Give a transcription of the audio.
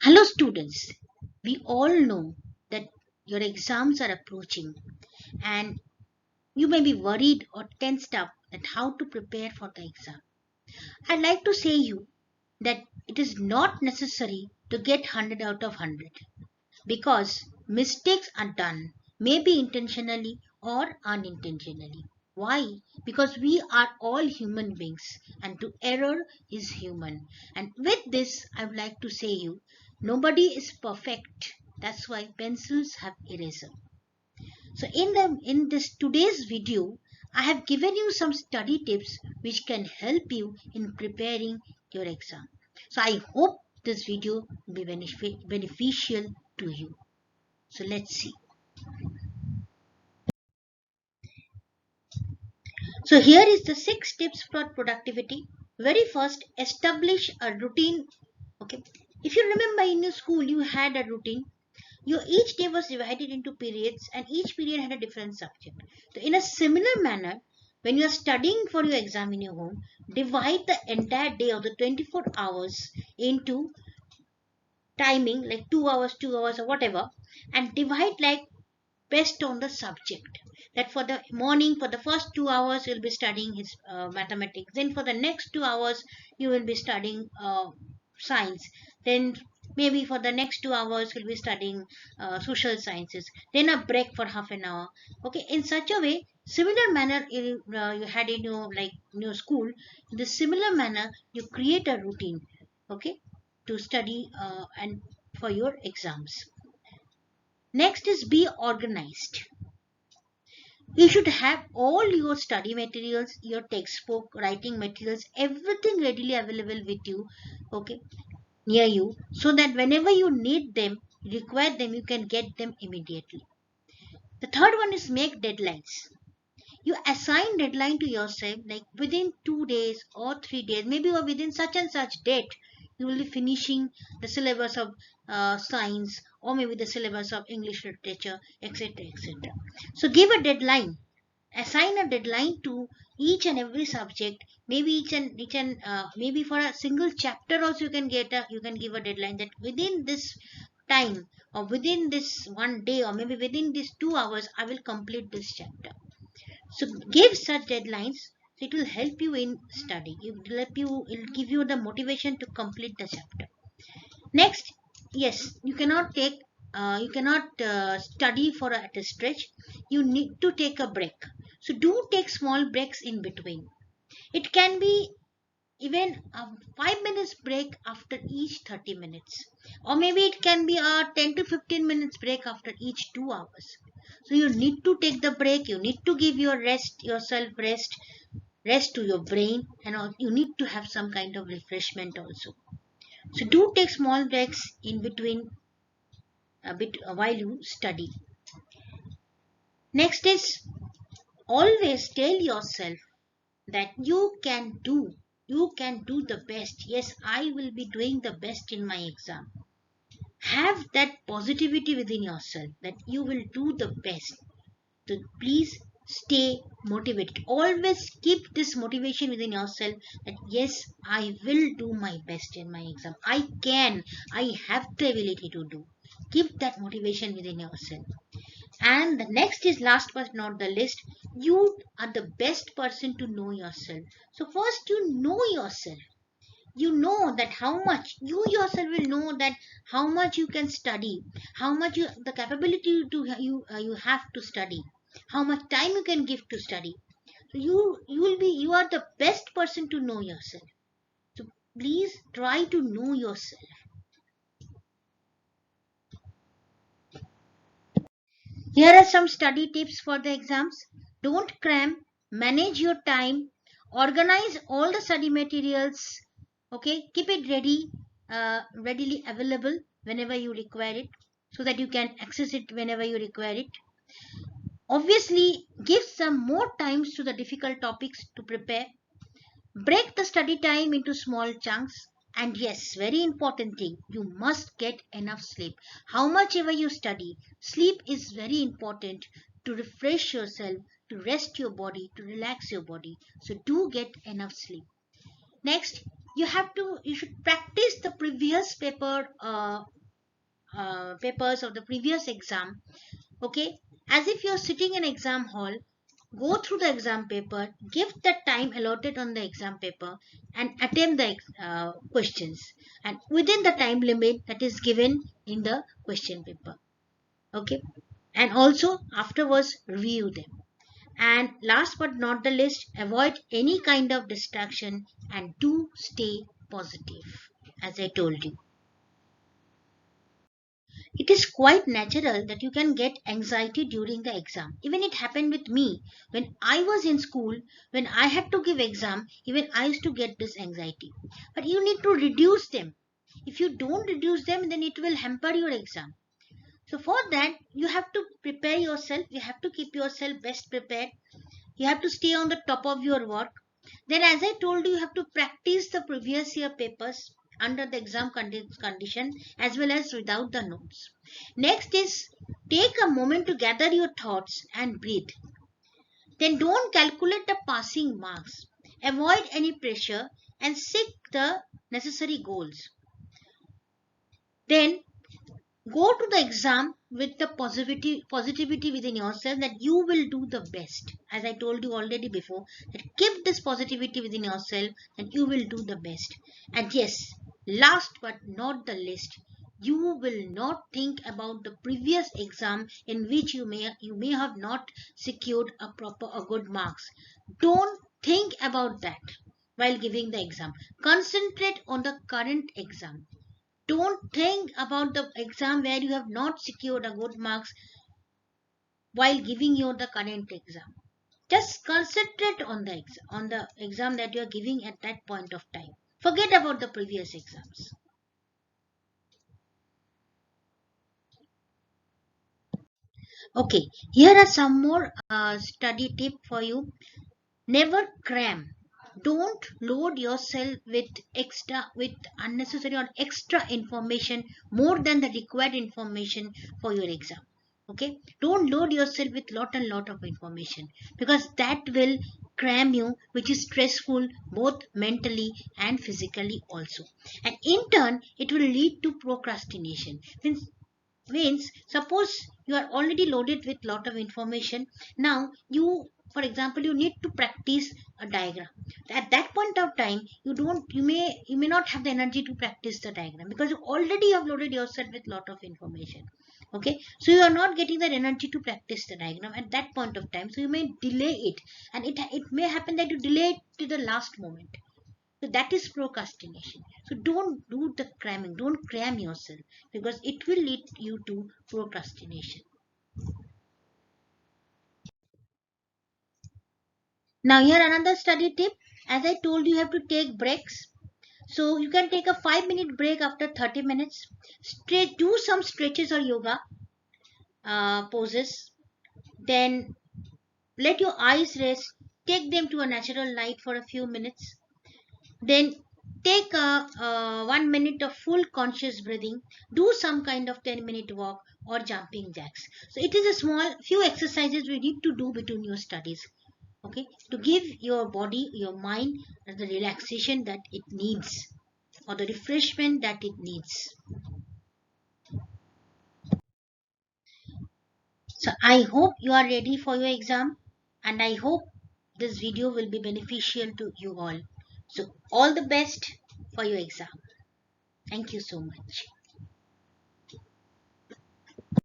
Hello, students. We all know that your exams are approaching and you may be worried or tensed up at how to prepare for the exam. I'd like to say you that it is not necessary to get 100 out of 100 because mistakes are done, maybe intentionally or unintentionally. Why? Because we are all human beings and to error is human. And with this, I would like to say you, nobody is perfect. That's why pencils have eraser. So in this today's video, I have given you some study tips which can help you in preparing your exam. So I hope this video will be beneficial to you. So let's see. So here is the 6 tips for productivity. Very first, establish a routine. Okay. If you remember in your school, you had a routine. Your each day was divided into periods and each period had a different subject. So in a similar manner, when you are studying for your exam in your home, divide the entire day of the 24 hours into timing like 2 hours, 2 hours or whatever, and divide like based on the subject. That for the morning, for the first 2 hours, you'll be studying his mathematics. Then for the next 2 hours, you will be studying science. Then maybe for the next 2 hours, you'll be studying social sciences. Then a break for half an hour. Okay, in such a way, similar manner you had in your like in your school. In the similar manner, you create a routine. Okay, to study and for your exams. Next is be organized. You should have all your study materials, your textbook, writing materials, everything readily available with you, okay, near you, so that whenever you need them, require them, you can get them immediately. The third one is make deadlines. You assign deadline to yourself, like within 2 days or 3 days, maybe or within such and such date, you will be finishing the syllabus of science or maybe the syllabus of English literature, etc., etc. So give a deadline, assign a deadline to each and every subject. Maybe maybe for a single chapter also you can give a deadline that within this time or within this one day or maybe within these 2 hours I will complete this chapter. So give such deadlines, so it will help you in study, it will give you the motivation to complete the chapter. Next, yes, you cannot study for at a stretch. You need to take a break. So do take small breaks in between. It can be even a 5 minutes break after each 30 minutes, or maybe it can be a 10 to 15 minutes break after each 2 hours. So you need to take the break. You need to give yourself rest to your brain, and you need to have some kind of refreshment also. So do take small breaks in between a bit while you study. Next is always tell yourself that you can do the best. Yes, I will be doing the best in my exam. Have that positivity within yourself that you will do the best. So please stay motivated. Always keep this motivation within yourself that yes, I will do my best in my exam. I have the ability to do. Keep that motivation within yourself. And the next is last but not the least, you are the best person to know yourself. So first you know yourself. You know that how much you yourself will know that how much you can study, how much you the capability to you have to study, how much time you can give to study. So you are the best person to know yourself. So please try to know yourself. Here are some study tips for the exams. Don't cram, manage your time, organize all the study materials, okay, keep it readily available whenever you require it so that you can access it whenever you require it. Obviously, give some more times to the difficult topics to prepare. Break the study time into small chunks. And yes, very important thing, you must get enough sleep. How much ever you study, sleep is very important to refresh yourself, to rest your body, to relax your body. So do get enough sleep. Next, you should practice the previous papers of the previous exam. Okay, as if you're sitting in exam hall, go through the exam paper, give the time allotted on the exam paper, and attempt the questions, and within the time limit that is given in the question paper. Okay, and also afterwards review them. And last but not the least, avoid any kind of distraction and do stay positive. As I told you, it is quite natural that you can get anxiety during the exam. Even it happened with me when I was in school. When I had to give exam, even I used to get this anxiety. But you need to reduce them. If you don't reduce them, then it will hamper your exam. So for that, you have to prepare yourself. You have to keep yourself best prepared. You have to stay on the top of your work. Then, as I told you, you have to practice the previous year papers under the exam condition as well as without the notes. Next is take a moment to gather your thoughts and breathe. Then don't calculate the passing marks. Avoid any pressure and seek the necessary goals. Then go to the exam with the positivity within yourself that you will do the best. As I told you already before, that keep this positivity within yourself that you will do the best. And yes, last but not the least, you will not think about the previous exam in which you may have not secured a good marks. Don't think about that while giving the exam. Concentrate on the current exam. Don't think about the exam where you have not secured a good marks while giving you the current exam. Just concentrate on the exam that you are giving at that point of time. Forget about the previous exams. Okay, here are some more study tip for you. Never cram. Don't load yourself with unnecessary or extra information more than the required information for your exam. Okay, don't load yourself with lot and lot of information, because that will cram you, which is stressful both mentally and physically also. And in turn it will lead to procrastination. Means suppose you are already loaded with lot of information. Now you, for example, you need to practice a diagram. At that point of time you may not have the energy to practice the diagram because you already have loaded yourself with lot of information. Okay, so you are not getting that energy to practice the diagram at that point of time, so you may delay it. And it may happen that you delay it to the last moment. So that is procrastination. So don't do the cramming. Don't cram yourself, because it will lead you to procrastination. Now here another study tip. As I told you, you have to take breaks. So you can take a 5-minute break after 30 minutes. Do some stretches or yoga poses. Then let your eyes rest. Take them to a natural light for a few minutes. Then take a 1 minute of full conscious breathing. Do some kind of 10-minute walk or jumping jacks. So it is a small few exercises we need to do between your studies. Okay, to give your body, your mind the relaxation that it needs, or the refreshment that it needs. So I hope you are ready for your exam, and I hope this video will be beneficial to you all. So all the best for your exam. Thank you so much.